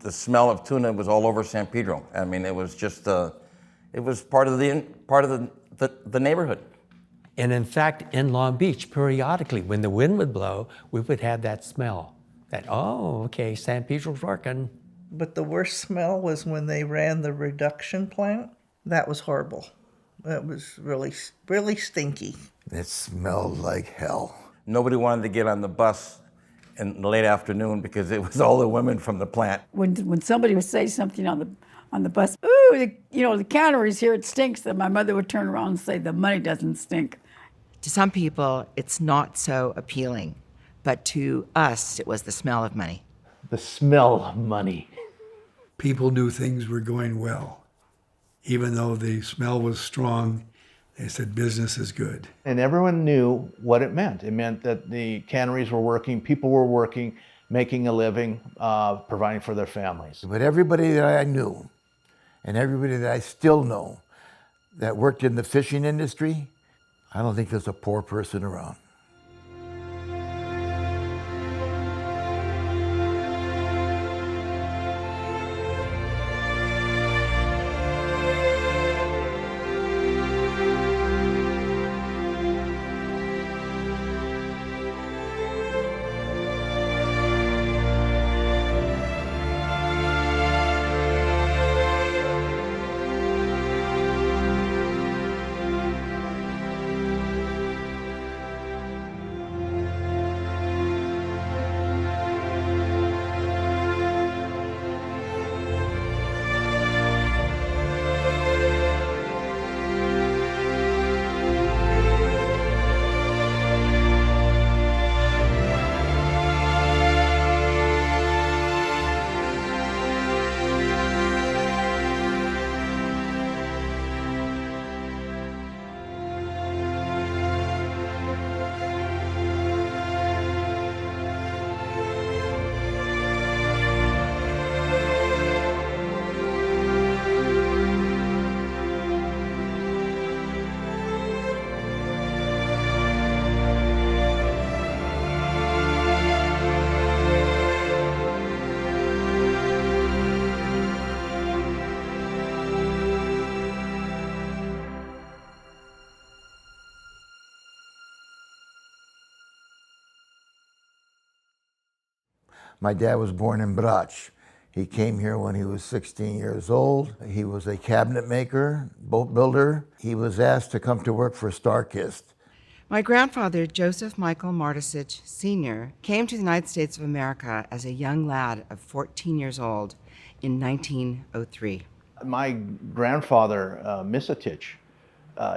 the smell of tuna was all over San Pedro. I mean, it was just, it was part of the neighborhood. And in fact, in Long Beach, periodically, when the wind would blow, we would have that smell. That, oh, okay, San Pedro's working. But the worst smell was when they ran the reduction plant. That was horrible. It was really, really stinky. It smelled like hell. Nobody wanted to get on the bus in the late afternoon because it was all the women from the plant. When somebody would say something on the bus, ooh, the canneries here, it stinks, then my mother would turn around and say, the money doesn't stink. To some people, it's not so appealing, but to us, it was the smell of money. The smell of money. People knew things were going well. Even though the smell was strong, they said business is good. And everyone knew what it meant. It meant that the canneries were working, people were working, making a living, providing for their families. But everybody that I knew, and everybody that I still know, that worked in the fishing industry, I don't think there's a poor person around. My dad was born in Baric. He came here when he was 16 years old. He was a cabinet maker, boat builder. He was asked to come to work for Starkist. My grandfather, Joseph Michael Martisich Sr., came to the United States of America as a young lad of 14 years old in 1903. My grandfather, Misatich,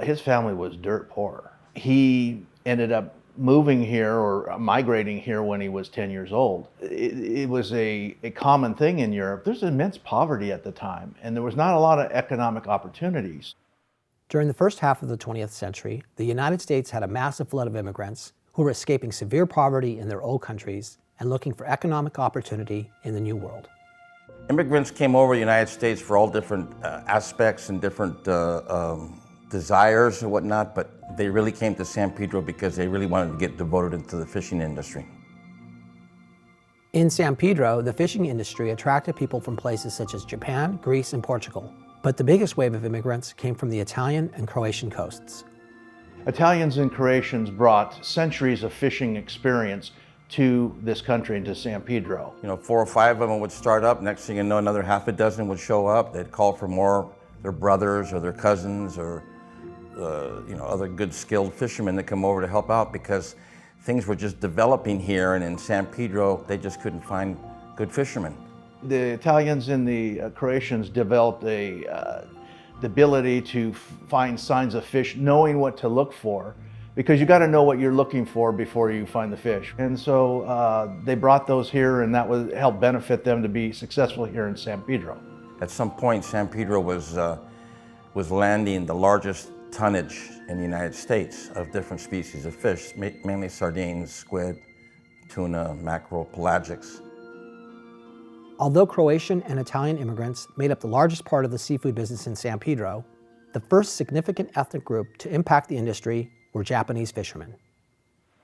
his family was dirt poor. He ended up moving here or migrating here when he was 10 years old. It was a common thing in Europe. There's immense poverty at the time, and there was not a lot of economic opportunities. During the first half of the 20th century, the United States had a massive flood of immigrants who were escaping severe poverty in their old countries and looking for economic opportunity in the New World. Immigrants came over the United States for all different aspects and different desires and whatnot, but they really came to San Pedro because they really wanted to get devoted into the fishing industry. In San Pedro, the fishing industry attracted people from places such as Japan, Greece, and Portugal. But the biggest wave of immigrants came from the Italian and Croatian coasts. Italians and Croatians brought centuries of fishing experience to this country and to San Pedro. 4 or 5 of them would start up. Next thing you know, another half a dozen would show up. They'd call for more, their brothers or their cousins or other good skilled fishermen that come over to help out because things were just developing here, and in San Pedro, they just couldn't find good fishermen. The Italians and the Croatians developed the ability to find signs of fish, knowing what to look for, because you got to know what you're looking for before you find the fish. And so they brought those here, and that would help benefit them to be successful here in San Pedro. At some point, San Pedro was landing the largest tonnage in the United States of different species of fish, mainly sardines, squid, tuna, mackerel, pelagics. Although Croatian and Italian immigrants made up the largest part of the seafood business in San Pedro, the first significant ethnic group to impact the industry were Japanese fishermen.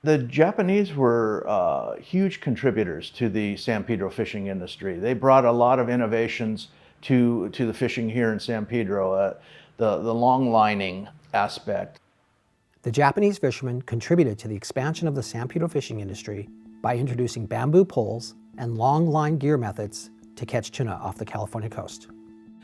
The Japanese were huge contributors to the San Pedro fishing industry. They brought a lot of innovations to the fishing here in San Pedro, the long lining aspect. The Japanese fishermen contributed to the expansion of the San Pedro fishing industry by introducing bamboo poles and long line gear methods to catch tuna off the California coast.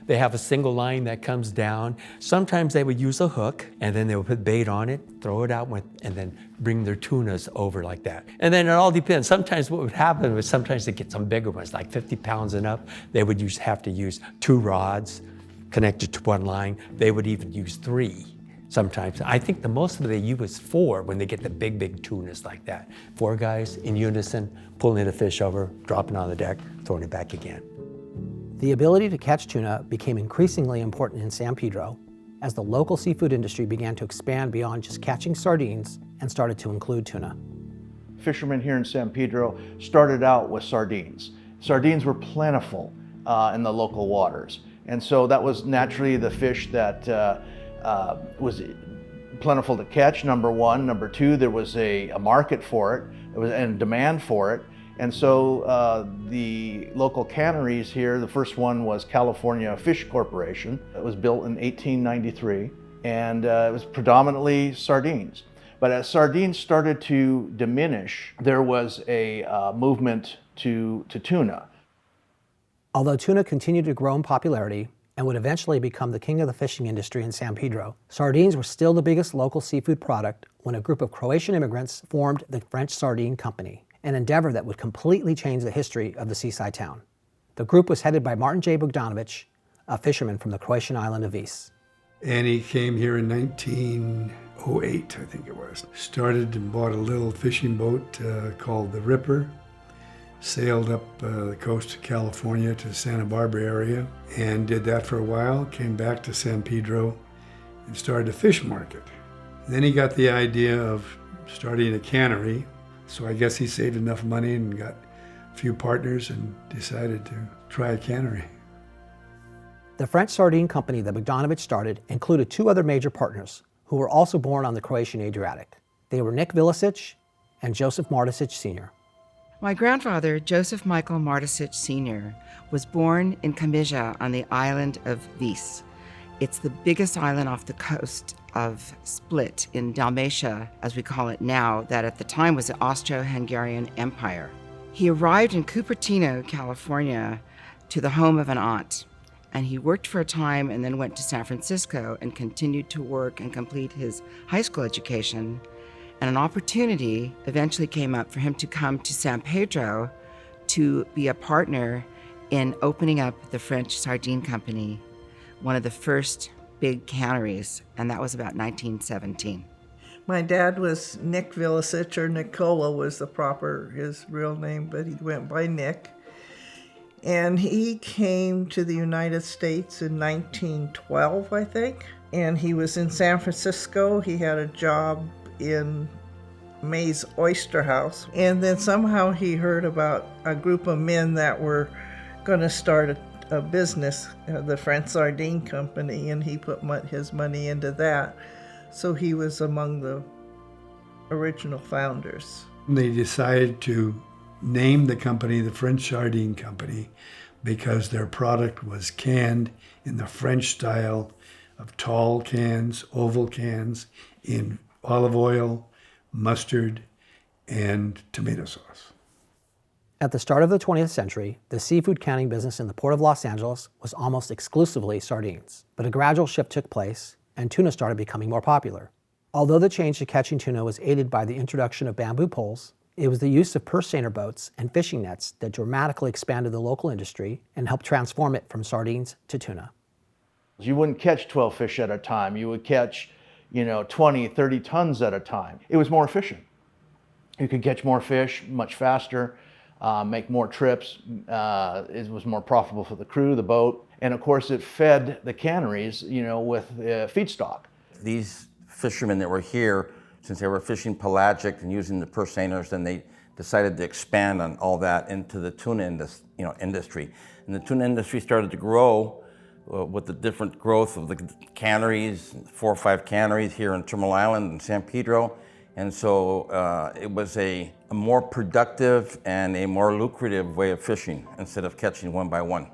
They have a single line that comes down. Sometimes they would use a hook, and then they would put bait on it, throw it out, and then bring their tunas over like that. And then it all depends. Sometimes what would happen was sometimes they get some bigger ones, like 50 pounds and up. They would have to use 2 rods connected to one line. They would even use 3 sometimes. I think the most of it they use is 4 when they get the big tunas like that. 4 guys in unison, pulling the fish over, dropping on the deck, throwing it back again. The ability to catch tuna became increasingly important in San Pedro as the local seafood industry began to expand beyond just catching sardines and started to include tuna. Fishermen here in San Pedro started out with sardines. Sardines were plentiful in the local waters. And so that was naturally the fish that was plentiful to catch, number one. Number two, there was a market for it, and demand for it. And so the local canneries here, the first one was California Fish Corporation. It was built in 1893, and it was predominantly sardines. But as sardines started to diminish, there was a movement to tuna. Although tuna continued to grow in popularity and would eventually become the king of the fishing industry in San Pedro, sardines were still the biggest local seafood product when a group of Croatian immigrants formed the French Sardine Company, an endeavor that would completely change the history of the seaside town. The group was headed by Martin J. Bogdanovich, a fisherman from the Croatian island of Vis. And he came here in 1908, I think it was. Started and bought a little fishing boat called the Ripper, sailed up the coast of California to the Santa Barbara area, and did that for a while, came back to San Pedro and started a fish market. Then he got the idea of starting a cannery. So I guess he saved enough money and got a few partners and decided to try a cannery. The French Sardine Company that Bogdanovich started included 2 other major partners who were also born on the Croatian Adriatic. They were Nick Vilicic and Joseph Martisic Sr. My grandfather, Joseph Michael Martisic Sr., was born in Kamija on the island of Vis. It's the biggest island off the coast of Split in Dalmatia, as we call it now, that at the time was the Austro-Hungarian Empire. He arrived in Cupertino, California, to the home of an aunt, and he worked for a time and then went to San Francisco and continued to work and complete his high school education. And an opportunity eventually came up for him to come to San Pedro to be a partner in opening up the French Sardine Company, one of the first big canneries, and that was about 1917. My dad was Nick Vilicic, or Nicola was his real name, but he went by Nick. And he came to the United States in 1912, I think. And he was in San Francisco. He had a job in May's Oyster House. And then somehow he heard about a group of men that were going to start a business, the French Sardine Company, and he put his money into that. So he was among the original founders. They decided to name the company the French Sardine Company because their product was canned in the French style of tall cans, oval cans, in olive oil, mustard, and tomato sauce. At the start of the 20th century, the seafood canning business in the Port of Los Angeles was almost exclusively sardines. But a gradual shift took place, and tuna started becoming more popular. Although the change to catching tuna was aided by the introduction of bamboo poles, it was the use of purse seiner boats and fishing nets that dramatically expanded the local industry and helped transform it from sardines to tuna. You wouldn't catch 12 fish at a time. You would catch, 20, 30 tons at a time. It was more efficient. You could catch more fish much faster, make more trips. It was more profitable for the crew, the boat, and of course it fed the canneries, with feedstock. These fishermen that were here, since they were fishing pelagic and using the purse seiners, then they decided to expand on all that into the tuna industry. And the tuna industry started to grow with the different growth of the canneries, 4 or 5 canneries here in Terminal Island and San Pedro. And so it was a more productive and a more lucrative way of fishing instead of catching one by one.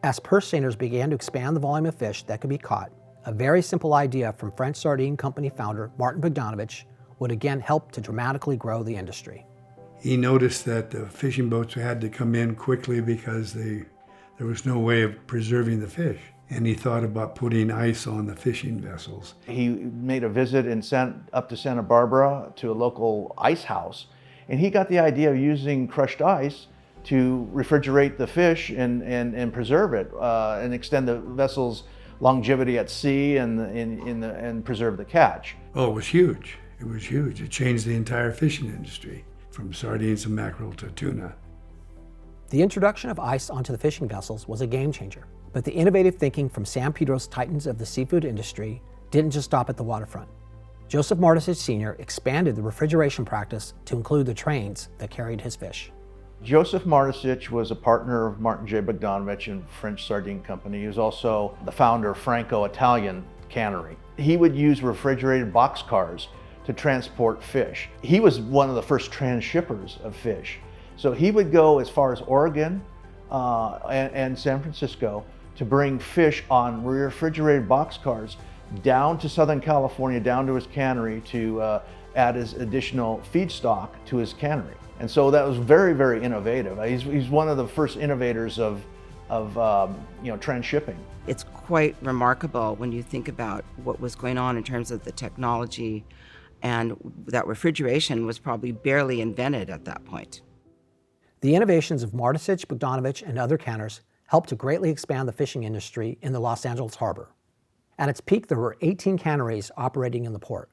As purse seiners began to expand the volume of fish that could be caught, a very simple idea from French Sardine Company founder Martin Bogdanovich would again help to dramatically grow the industry. He noticed that the fishing boats had to come in quickly because there was no way of preserving the fish. And he thought about putting ice on the fishing vessels. He made a visit up to Santa Barbara to a local ice house, and he got the idea of using crushed ice to refrigerate the fish and preserve it and extend the vessel's longevity at sea and preserve the catch. Oh, it was huge. It was huge. It changed the entire fishing industry, from sardines and mackerel to tuna. The introduction of ice onto the fishing vessels was a game changer, but the innovative thinking from San Pedro's titans of the seafood industry didn't just stop at the waterfront. Joseph Martisich Sr. expanded the refrigeration practice to include the trains that carried his fish. Joseph Martisich was a partner of Martin J. Bogdanovich and French Sardine Company. He was also the founder of Franco-Italian Cannery. He would use refrigerated boxcars to transport fish. He was one of the first transshippers of fish. So he would go as far as Oregon and San Francisco to bring fish on refrigerated boxcars down to Southern California, down to his cannery to add as additional feedstock to his cannery. And so that was very, very innovative. He's one of the first innovators of transshipping. It's quite remarkable when you think about what was going on in terms of the technology, and that refrigeration was probably barely invented at that point. The innovations of Martisich, Bogdanovich, and other canners helped to greatly expand the fishing industry in the Los Angeles harbor. At its peak, there were 18 canneries operating in the port.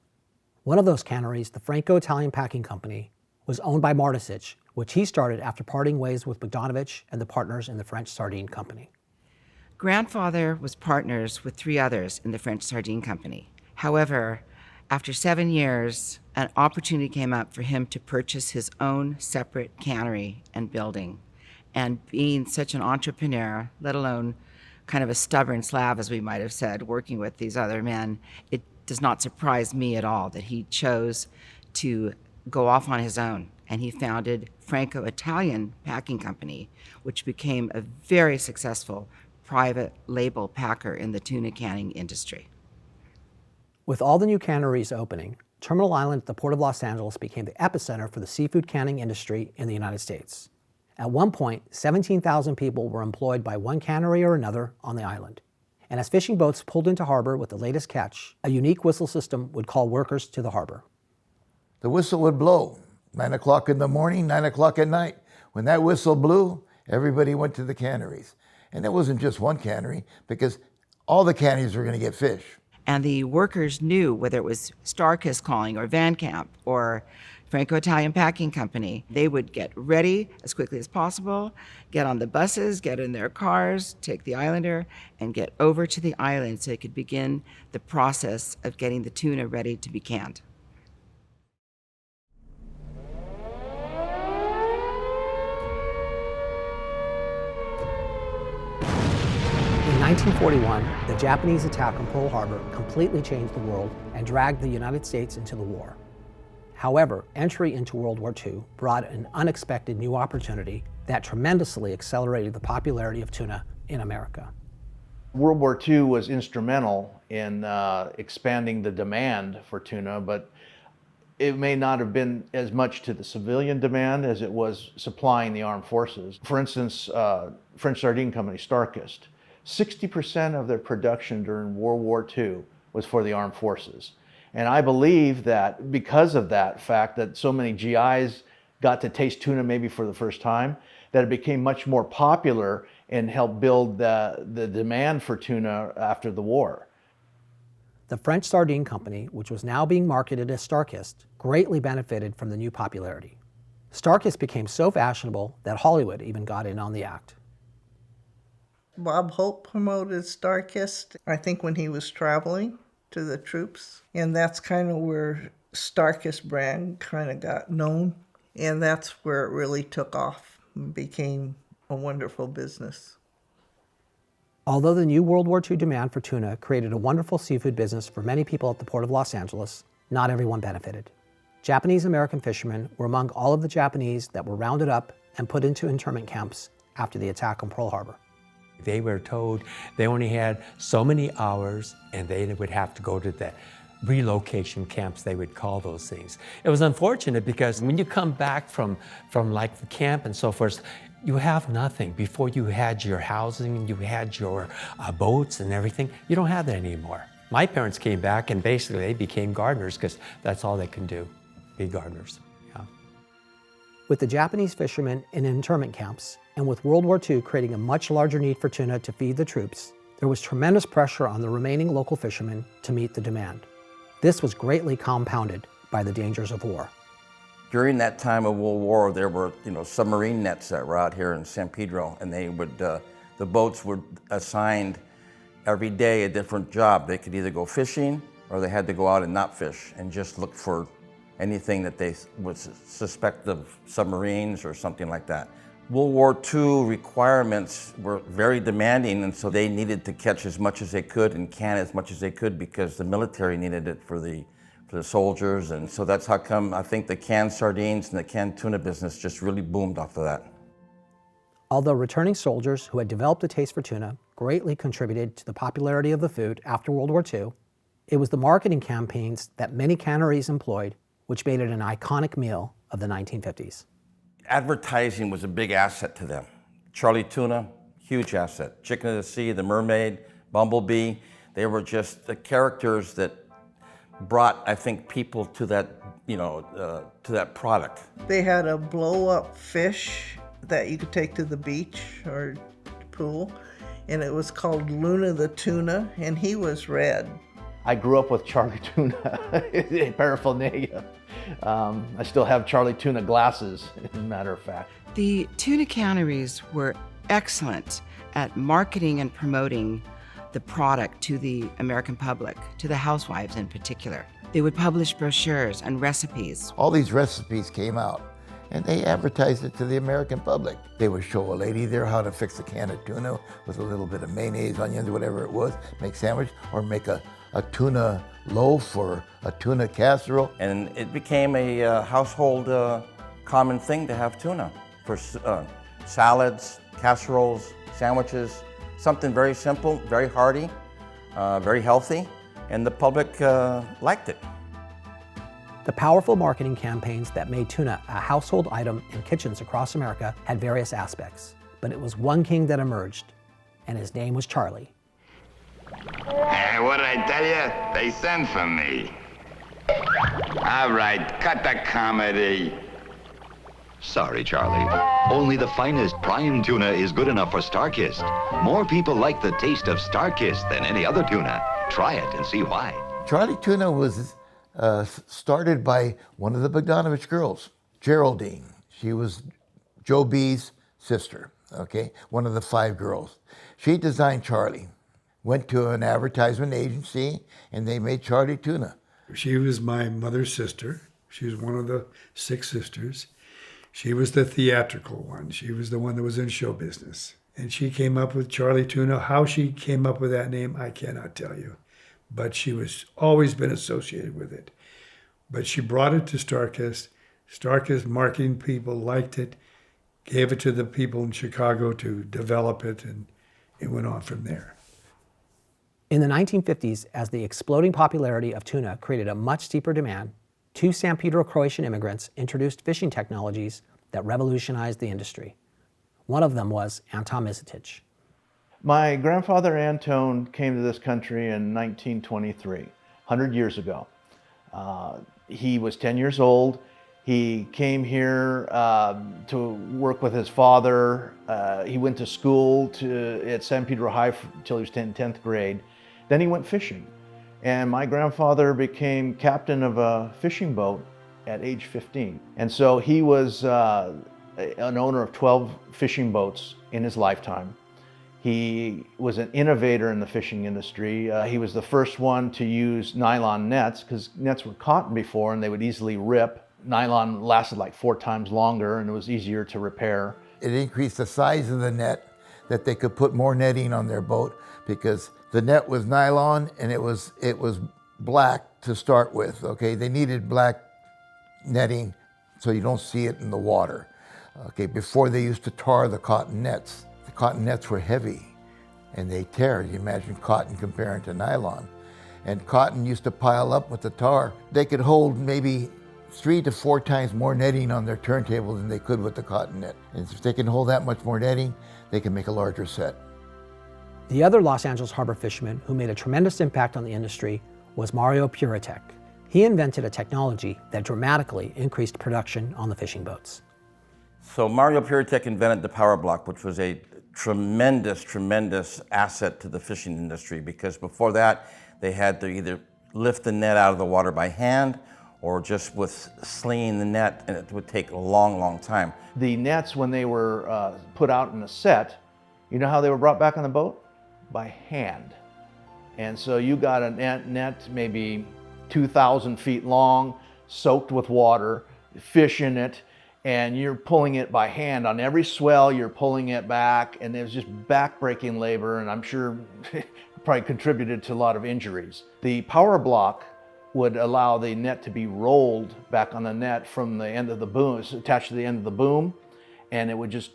One of those canneries, the Franco-Italian Packing Company, was owned by Martisich, which he started after parting ways with Bogdanovich and the partners in the French Sardine Company. Grandfather was partners with 3 others in the French Sardine Company. However, after 7 years, an opportunity came up for him to purchase his own separate cannery and building. And being such an entrepreneur, let alone kind of a stubborn Slav, as we might have said, working with these other men, it does not surprise me at all that he chose to go off on his own. And he founded Franco-Italian Packing Company, which became a very successful private label packer in the tuna canning industry. With all the new canneries opening, Terminal Island at the Port of Los Angeles became the epicenter for the seafood canning industry in the United States. At one point, 17,000 people were employed by one cannery or another on the island. And as fishing boats pulled into harbor with the latest catch, a unique whistle system would call workers to the harbor. The whistle would blow, 9 o'clock in the morning, 9 o'clock at night. When that whistle blew, everybody went to the canneries. And it wasn't just one cannery, because all the canneries were going to get fish. And the workers knew, whether it was Starkist calling or Van Camp or Franco-Italian Packing Company, they would get ready as quickly as possible, get on the buses, get in their cars, take the Islander, and get over to the island so they could begin the process of getting the tuna ready to be canned. In 1941, the Japanese attack on Pearl Harbor completely changed the world and dragged the United States into the war. However, entry into World War II brought an unexpected new opportunity that tremendously accelerated the popularity of tuna in America. World War II was instrumental in expanding the demand for tuna, but it may not have been as much to the civilian demand as it was supplying the armed forces. For instance, French Sardine Company, Starkist, 60% of their production during World War II was for the armed forces. And I believe that because of that fact that so many GIs got to taste tuna maybe for the first time, that it became much more popular and helped build the demand for tuna after the war. The French Sardine Company, which was now being marketed as Starkist, greatly benefited from the new popularity. Starkist became so fashionable that Hollywood even got in on the act. Bob Hope promoted Starkist, I think, when he was traveling to the troops. And that's kind of where Starkist brand kind of got known. And that's where it really took off and became a wonderful business. Although the new World War II demand for tuna created a wonderful seafood business for many people at the Port of Los Angeles, not everyone benefited. Japanese American fishermen were among all of the Japanese that were rounded up and put into internment camps after the attack on Pearl Harbor. They were told they only had so many hours and they would have to go to the relocation camps, they would call those things. It was unfortunate because when you come back from like the camp and so forth, you have nothing. Before you had your housing, you had your boats and everything. You don't have that anymore. My parents came back and basically they became gardeners because that's all they can do, be gardeners. Yeah. With the Japanese fishermen in internment camps, and with World War II creating a much larger need for tuna to feed the troops, there was tremendous pressure on the remaining local fishermen to meet the demand. This was greatly compounded by the dangers of war. During that time of World War, there were submarine nets that were out here in San Pedro, and they would the boats were assigned every day a different job. They could either go fishing or they had to go out and not fish and just look for anything that they would suspect of submarines or something like that. World War II requirements were very demanding, and so they needed to catch as much as they could and can as much as they could because the military needed it for the soldiers. And so that's how come I think the canned sardines and the canned tuna business just really boomed off of that. Although returning soldiers who had developed a taste for tuna greatly contributed to the popularity of the food after World War II, it was the marketing campaigns that many canneries employed which made it an iconic meal of the 1950s. Advertising was a big asset to them. Charlie Tuna, huge asset. Chicken of the Sea, the Mermaid, Bumblebee, they were just the characters that brought, I think, people to that, to that product. They had a blow-up fish that you could take to the beach or pool, and it was called Luna the Tuna, and he was red. I grew up with Charlie Tuna paraphernalia. I still have Charlie Tuna glasses, as a matter of fact. The tuna canneries were excellent at marketing and promoting the product to the American public, to the housewives in particular. They would publish brochures and recipes. All these recipes came out, and they advertised it to the American public. They would show a lady there how to fix a can of tuna with a little bit of mayonnaise, onions, whatever it was, make sandwich, or make a tuna loaf or a tuna casserole. And it became a household common thing to have tuna for salads, casseroles, sandwiches, something very simple, very hearty, very healthy, and the public liked it. The powerful marketing campaigns that made tuna a household item in kitchens across America had various aspects, but it was one king that emerged, and his name was Charlie. What did I tell you? They sent for me. All right, cut the comedy. Sorry, Charlie. Only the finest prime tuna is good enough for StarKist. More people like the taste of StarKist than any other tuna. Try it and see why. Charlie Tuna was started by one of the Bogdanovich girls, Geraldine. She was Joe B's sister, okay? One of the 5 girls. She designed Charlie. Went to an advertisement agency, and they made Charlie Tuna. She was my mother's sister. She was one of the 6 sisters. She was the theatrical one. She was the one that was in show business. And she came up with Charlie Tuna. How she came up with that name, I cannot tell you. But she was always been associated with it. But she brought it to StarKist. StarKist marketing people liked it, gave it to the people in Chicago to develop it, and it went on from there. In the 1950s, as the exploding popularity of tuna created a much steeper demand, 2 San Pedro Croatian immigrants introduced fishing technologies that revolutionized the industry. One of them was Anton Misetich. My grandfather Anton came to this country in 1923, 100 years ago. He was 10 years old. He came here to work with his father. He went to school at San Pedro High until he was 10th grade. Then he went fishing. And my grandfather became captain of a fishing boat at age 15. And so he was an owner of 12 fishing boats in his lifetime. He was an innovator in the fishing industry. He was the first one to use nylon nets, because nets were cotton before and they would easily rip. Nylon lasted like 4 times longer and it was easier to repair. It increased the size of the net that they could put more netting on their boat, because the net was nylon and it was black to start with, okay? They needed black netting so you don't see it in the water. Okay, before they used to tar the cotton nets. The cotton nets were heavy and they tear. You imagine cotton comparing to nylon. And cotton used to pile up with the tar. They could hold maybe 3 to 4 times more netting on their turntable than they could with the cotton net. And if they can hold that much more netting, they can make a larger set. The other Los Angeles harbor fisherman who made a tremendous impact on the industry was Mario Puritek. He invented a technology that dramatically increased production on the fishing boats. So Mario Puritek invented the power block, which was a tremendous, tremendous asset to the fishing industry, because before that, they had to either lift the net out of the water by hand or just with slinging the net, and it would take a long, long time. The nets, when they were put out in a set, you know how they were brought back on the boat? By hand. And so you got a net maybe 2,000 feet long, soaked with water, fish in it, and you're pulling it by hand. On every swell, you're pulling it back, and it was just back-breaking labor, and I'm sure probably contributed to a lot of injuries. The power block would allow the net to be rolled back on the net from the end of the boom. It's attached to the end of the boom, and it would just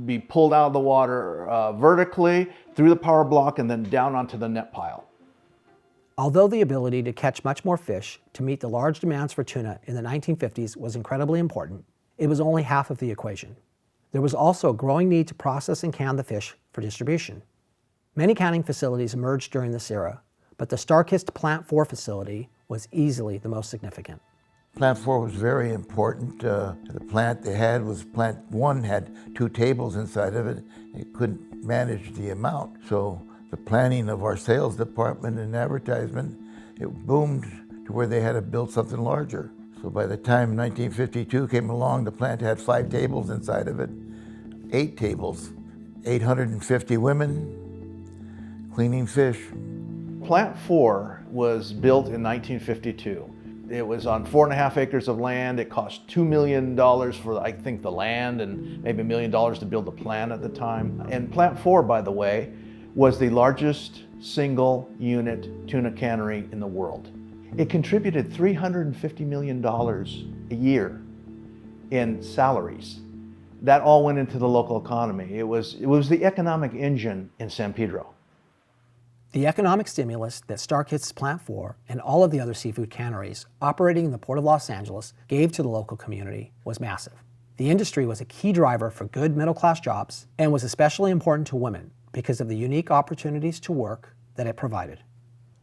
be pulled out of the water vertically through the power block and then down onto the net pile. Although the ability to catch much more fish to meet the large demands for tuna in the 1950s was incredibly important, it was only half of the equation. There was also a growing need to process and can the fish for distribution. Many canning facilities emerged during this era, but the Starkist Plant 4 facility was easily the most significant. Plant 4 was very important. The plant they had was Plant 1 had 2 tables inside of it. It couldn't manage the amount. So the planning of our sales department and advertisement, it boomed to where they had to build something larger. So by the time 1952 came along, the plant had 5 tables inside of it, 8 tables, 850 women cleaning fish. Plant 4 was built in 1952. It was on 4.5 acres of land. It cost $2 million for, I think, the land, and maybe $1 million to build the plant at the time. And Plant 4, by the way, was the largest single unit tuna cannery in the world. It contributed $350 million a year in salaries. That all went into the local economy. It was the economic engine in San Pedro. The economic stimulus that Starkist's Plant 4 and all of the other seafood canneries operating in the Port of Los Angeles gave to the local community was massive. The industry was a key driver for good middle-class jobs and was especially important to women because of the unique opportunities to work that it provided.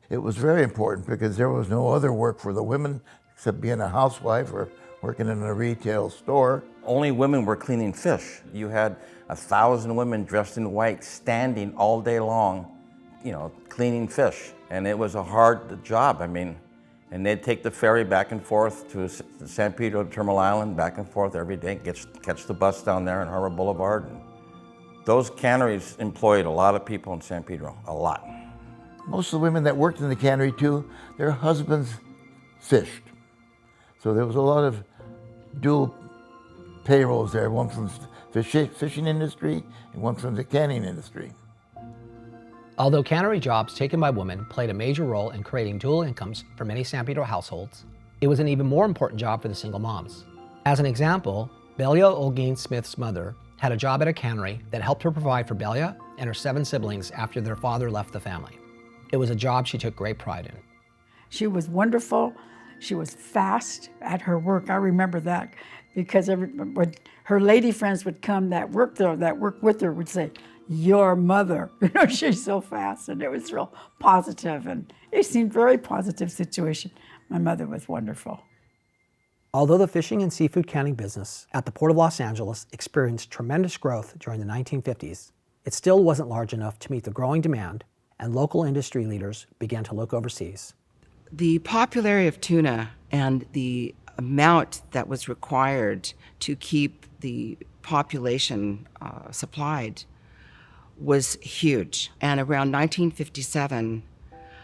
It was very important because there was no other work for the women except being a housewife or working in a retail store. Only women were cleaning fish. You had 1,000 women dressed in white standing all day long, cleaning fish. And it was a hard job, and they'd take the ferry back and forth to San Pedro Terminal Island, back and forth every day, catch the bus down there on Harbor Boulevard. And those canneries employed a lot of people in San Pedro, a lot. Most of the women that worked in the cannery too, their husbands fished. So there was a lot of dual payrolls there, one from the fishing industry and one from the canning industry. Although cannery jobs taken by women played a major role in creating dual incomes for many San Pedro households, it was an even more important job for the single moms. As an example, Belia Olguin Smith's mother had a job at a cannery that helped her provide for Belia and her 7 siblings after their father left the family. It was a job she took great pride in. She was wonderful. She was fast at her work. I remember that because when her lady friends would come that worked with her would say, "Your mother," she's so fast, and it was real positive, and it seemed very positive situation. My mother was wonderful. Although the fishing and seafood canning business at the Port of Los Angeles experienced tremendous growth during the 1950s, it still wasn't large enough to meet the growing demand, and local industry leaders began to look overseas. The popularity of tuna and the amount that was required to keep the population supplied was huge. And around 1957,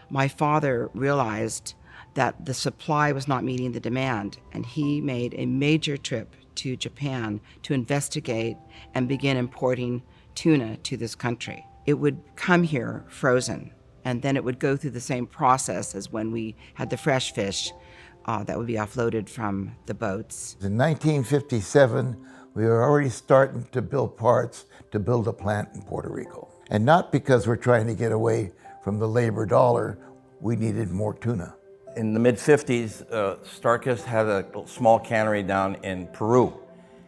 my father realized that the supply was not meeting the demand, and he made a major trip to Japan to investigate and begin importing tuna to this country. It would come here frozen, and then it would go through the same process as when we had the fresh fish, that would be offloaded from the boats. In 1957, we were already starting to build parts to build a plant in Puerto Rico. And not because we're trying to get away from the labor dollar, we needed more tuna. In the mid-50s, Starkist had a small cannery down in Peru,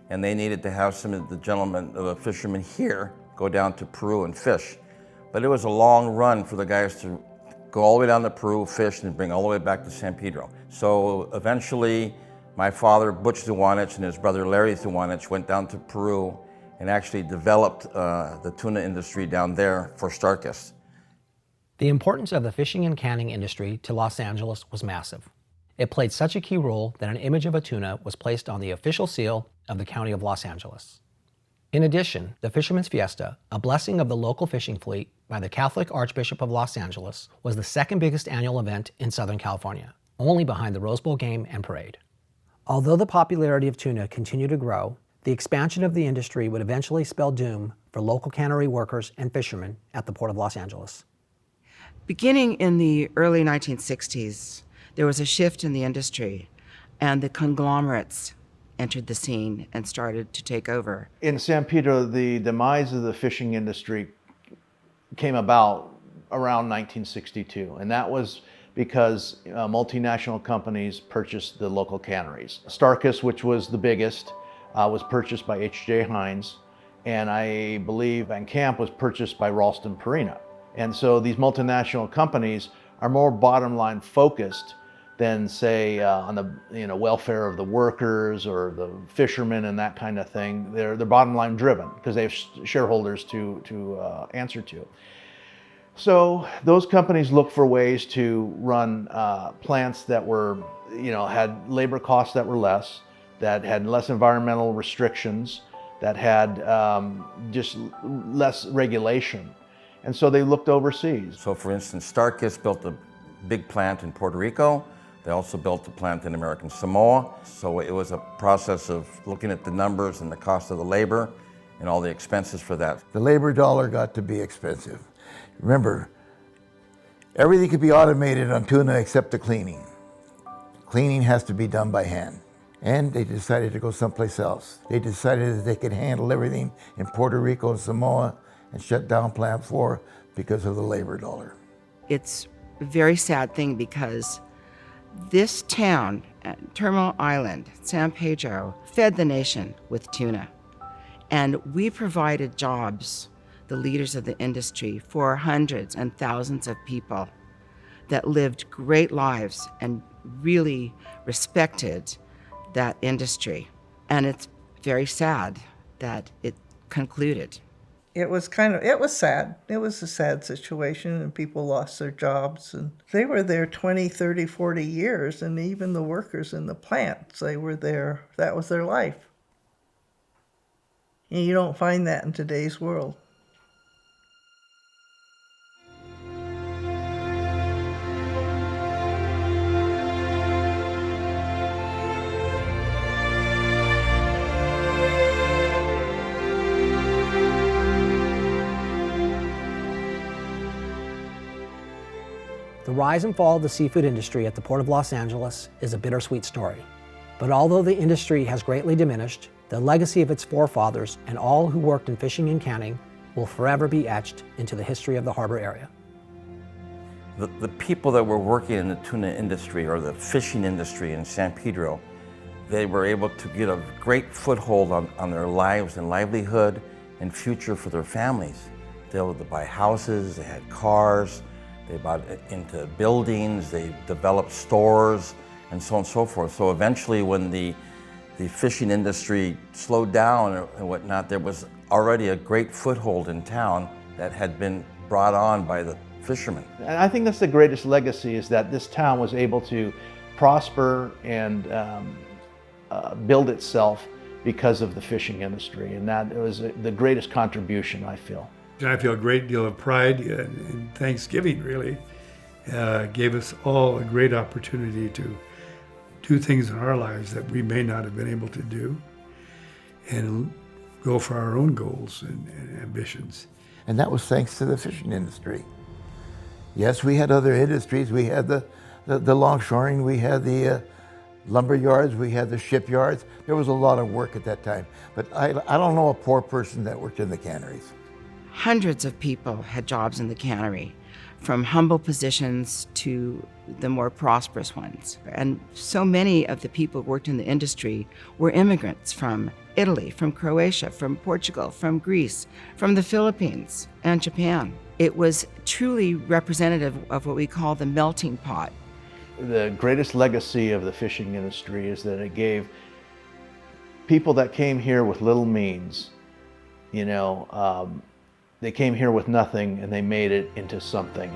and they needed to have some of the gentlemen, the fishermen here, go down to Peru and fish. But it was a long run for the guys to go all the way down to Peru, fish, and bring all the way back to San Pedro. So eventually, my father, Butch Duwanich, and his brother Larry Duwanich went down to Peru and actually developed the tuna industry down there for Starkist. The importance of the fishing and canning industry to Los Angeles was massive. It played such a key role that an image of a tuna was placed on the official seal of the County of Los Angeles. In addition, the Fisherman's Fiesta, a blessing of the local fishing fleet by the Catholic Archbishop of Los Angeles, was the second biggest annual event in Southern California, only behind the Rose Bowl game and parade. Although the popularity of tuna continued to grow, the expansion of the industry would eventually spell doom for local cannery workers and fishermen at the Port of Los Angeles. Beginning in the early 1960s, there was a shift in the industry, and the conglomerates entered the scene and started to take over. In San Pedro, the demise of the fishing industry came about around 1962, and that was because multinational companies purchased the local canneries. Starkist, which was the biggest, was purchased by H.J. Heinz, and I believe Van Camp was purchased by Ralston Purina. And so these multinational companies are more bottom line focused than, say, on the welfare of the workers or the fishermen and that kind of thing. They're bottom line driven because they have shareholders to answer to. So those companies look for ways to run plants that were, had labor costs that were less, that had less environmental restrictions, that had just less regulation. And so they looked overseas. So for instance, Starkist built a big plant in Puerto Rico. They also built a plant in American Samoa. So it was a process of looking at the numbers and the cost of the labor and all the expenses for that. The labor dollar got to be expensive. Remember, everything could be automated on tuna except the cleaning. Cleaning has to be done by hand. And they decided to go someplace else. They decided that they could handle everything in Puerto Rico and Samoa and shut down Plant 4 because of the labor dollar. It's a very sad thing because this town, Terminal Island, San Pedro, fed the nation with tuna. And we provided jobs, the leaders of the industry, for hundreds and thousands of people that lived great lives and really respected that industry. And it's very sad that it concluded. It was sad. It was a sad situation, and people lost their jobs. And they were there 20, 30, 40 years, and even the workers in the plants, they were there. That was their life. And you don't find that in today's world. The rise and fall of the seafood industry at the Port of Los Angeles is a bittersweet story. But although the industry has greatly diminished, the legacy of its forefathers and all who worked in fishing and canning will forever be etched into the history of the harbor area. The people that were working in the tuna industry or the fishing industry in San Pedro, they were able to get a great foothold on their lives and livelihood and future for their families. They were able to buy houses, they had cars, they bought into buildings, they developed stores, and so on and so forth. So eventually when the fishing industry slowed down and whatnot, there was already a great foothold in town that had been brought on by the fishermen. And I think that's the greatest legacy, is that this town was able to prosper and build itself because of the fishing industry. And that was the greatest contribution, I feel. I feel a great deal of pride and Thanksgiving, really. Gave us all a great opportunity to do things in our lives that we may not have been able to do and go for our own goals and ambitions. And that was thanks to the fishing industry. Yes, we had other industries. We had the longshoring, we had the lumber yards, we had the shipyards. There was a lot of work at that time. But I don't know a poor person that worked in the canneries. Hundreds of people had jobs in the cannery, from humble positions to the more prosperous ones. And so many of the people who worked in the industry were immigrants from Italy, from Croatia, from Portugal, from Greece, from the Philippines, and Japan. It was truly representative of what we call the melting pot. The greatest legacy of the fishing industry is that it gave people that came here with little means, they came here with nothing and they made it into something.